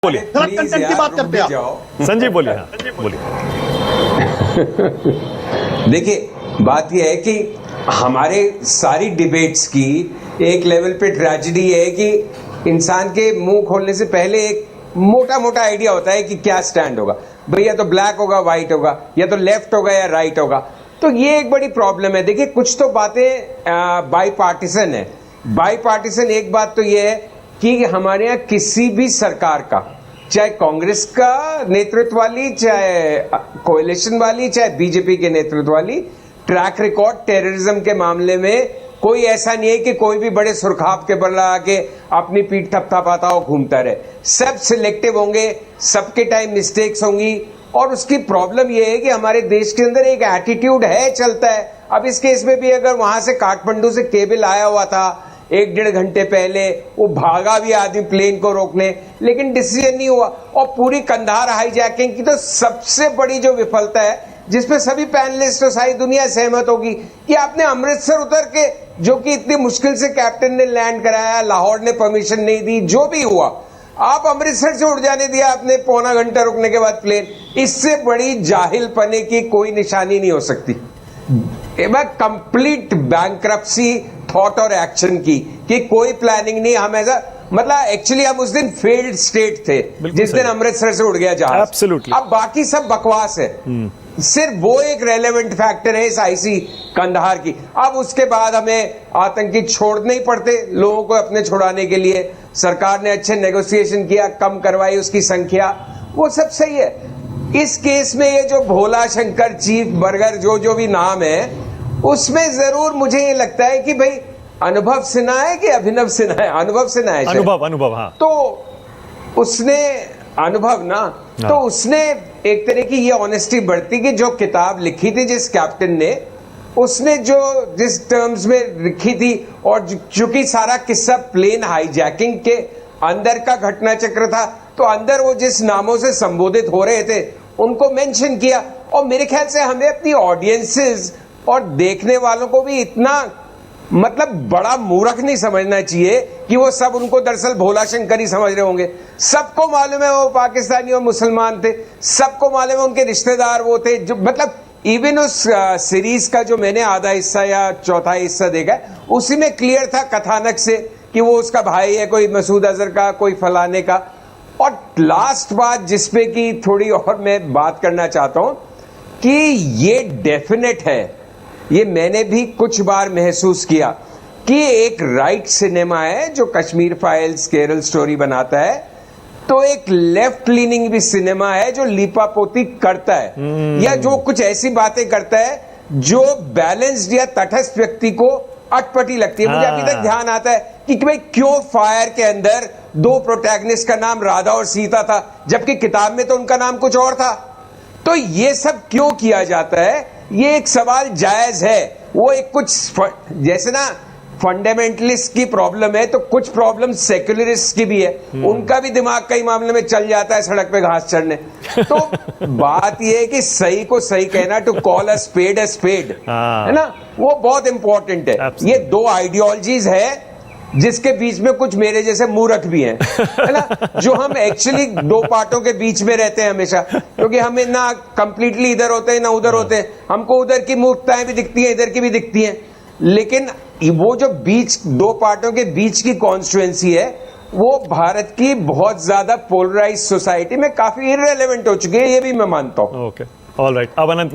बोलिए कंटेंट की बात करते हैं आप। संजीव बोलिए। हाँ बोलिए। देखिए, बात यह है कि हमारे सारी डिबेट्स की एक लेवल पे ट्रेजेडी है कि इंसान के मुंह खोलने से पहले एक मोटा मोटा आइडिया होता है कि क्या स्टैंड होगा। भाई या तो ब्लैक होगा, व्हाइट होगा, या तो लेफ्ट होगा या राइट होगा। तो ये एक बड़ी प्रॉब्लम है। देखिए, कुछ तो बातें बाई पार्टीसन है। बाई पार्टीसन एक बात तो ये है कि हमारे यहाँ किसी भी सरकार का, चाहे कांग्रेस का नेतृत्व वाली, चाहे कोएलिशन वाली, चाहे बीजेपी के नेतृत्व वाली, ट्रैक रिकॉर्ड टेररिज्म के मामले में कोई ऐसा नहीं है कि कोई भी बड़े सुरखाब के बल लगा के अपनी पीठ थपथपाता हो घूमता रहे। सब सिलेक्टिव होंगे, सबके टाइम मिस्टेक्स होंगी। और उसकी प्रॉब्लम यह है कि हमारे देश के अंदर एक एटीट्यूड है, चलता है। अब इस केस में भी अगर वहां से काठमांडू से केबल आया हुआ था 1-1.5 घंटे पहले, वो भागा भी आदमी प्लेन को रोकने, लेकिन डिसीजन नहीं हुआ। और पूरी कंधार हाईजैकिंग की तो सबसे बड़ी जो विफलता है, जिसपे सभी पैनलिस्ट और सारी दुनिया सहमत होगी, कि आपने अमृतसर उतर के, जो कि इतनी मुश्किल से कैप्टन ने लैंड कराया, लाहौर ने परमिशन नहीं दी, जो भी हुआ, आप अमृतसर से उड़ जाने दिया आपने पौना घंटा रुकने के बाद प्लेन। इससे बड़ी जाहिल पने की कोई निशानी नहीं हो सकती। कंप्लीट बैंक्रप्सी थॉट और एक्शन की, कि कोई प्लानिंग नहीं। हम ऐसा, मतलब एक्चुअली हम उस दिन फेल्ड स्टेट थे जिस दिन अमृतसर से उड़ गया जहाज। Absolutely. अब बाकी सब बकवास है। सिर्फ वो एक रेलेवेंट फैक्टर है इस आईसी कंधार की। अब उसके बाद हमें आतंकी छोड़ने ही पड़ते लोगों को अपने छुड़ाने के लिए। सरकार ने अच्छे नेगोशिएशन किया, कम करवाई उसकी संख्या, वो सब सही है। इस केस में ये जो भोला शंकर, चीफ बर्गर, जो भी नाम है, उसमें जरूर मुझे ये लगता है कि भाई अनुभव सिन्हा है कि अभिनव सिन्हा है? अनुभव सिन्हा है। अनुभव। हाँ, तो उसने अनुभव ना, तो उसने एक तरह की ये ऑनेस्टी बढ़ती कि जो किताब लिखी थी जिस कैप्टन ने, उसने जिस टर्म्स में लिखी थी, और चूंकि सारा किस्सा प्लेन हाईजैकिंग के अंदर का घटना चक्र था, तो अंदर वो जिस नामों से संबोधित हो रहे थे उनको मेंशन किया। और मेरे ख्याल से हमें अपनी ऑडियंसेस और देखने वालों को भी इतना, मतलब बड़ा मूर्ख नहीं समझना चाहिए कि वो सब उनको दरअसल भोला शंकर ही समझ रहे होंगे। सबको मालूम है वो पाकिस्तानी और मुसलमान थे, सबको मालूम है उनके रिश्तेदार वो थे। जो मतलब इवन उस सीरीज का जो मैंने आधा हिस्सा या चौथा हिस्सा देखा है, उसी में क्लियर था कथानक से कि वो उसका भाई है, कोई मसूद अजहर का, कोई फलाने का। और लास्ट बात जिसपे की थोड़ी और मैं बात करना चाहता हूं, कि ये डेफिनेट है, ये मैंने भी कुछ बार महसूस किया, कि एक राइट सिनेमा है जो कश्मीर फाइल्स, केरल स्टोरी बनाता है, तो एक लेफ्ट लीनिंग भी सिनेमा है जो लीपापोती करता है, या जो कुछ ऐसी बातें करता है जो बैलेंस्ड या तटस्थ व्यक्ति को अटपटी लगती है। मुझे अभी तक ध्यान आता है कि भाई क्यों फायर के अंदर 2 प्रोटैगनिस्ट का नाम राधा और सीता था, जबकि किताब में तो उनका नाम कुछ और था। तो ये सब क्यों किया जाता है, ये एक सवाल जायज है। वो एक कुछ जैसे ना फंडामेंटलिस्ट की प्रॉब्लम है, तो कुछ प्रॉब्लम सेक्युलरिस्ट की भी है। उनका भी दिमाग कई मामले में चल जाता है सड़क पे घास चढ़ने। तो बात यह है कि सही को सही कहना, टू कॉल अ स्पेड, है ना, वो बहुत इंपॉर्टेंट है। ये 2 आइडियोलॉजीज है जिसके बीच में कुछ मेरे जैसे मूर्ख भी हैं, है ना, जो हम एक्चुअली 2 पार्टों के बीच में रहते हैं हमेशा, क्योंकि हमें ना कंप्लीटली इधर होते हैं ना उधर होते हैं। हमको उधर की मूर्खताएं भी दिखती हैं, इधर की भी दिखती हैं। लेकिन वो जो 2 पार्टों के बीच की कॉन्स्टिट्यूएंसी है, वो भारत की बहुत ज्यादा पोलराइज सोसाइटी में काफी इररिलेवेंट हो चुकी है, ये भी मैं मानता हूं। Okay, all right. अब अनंत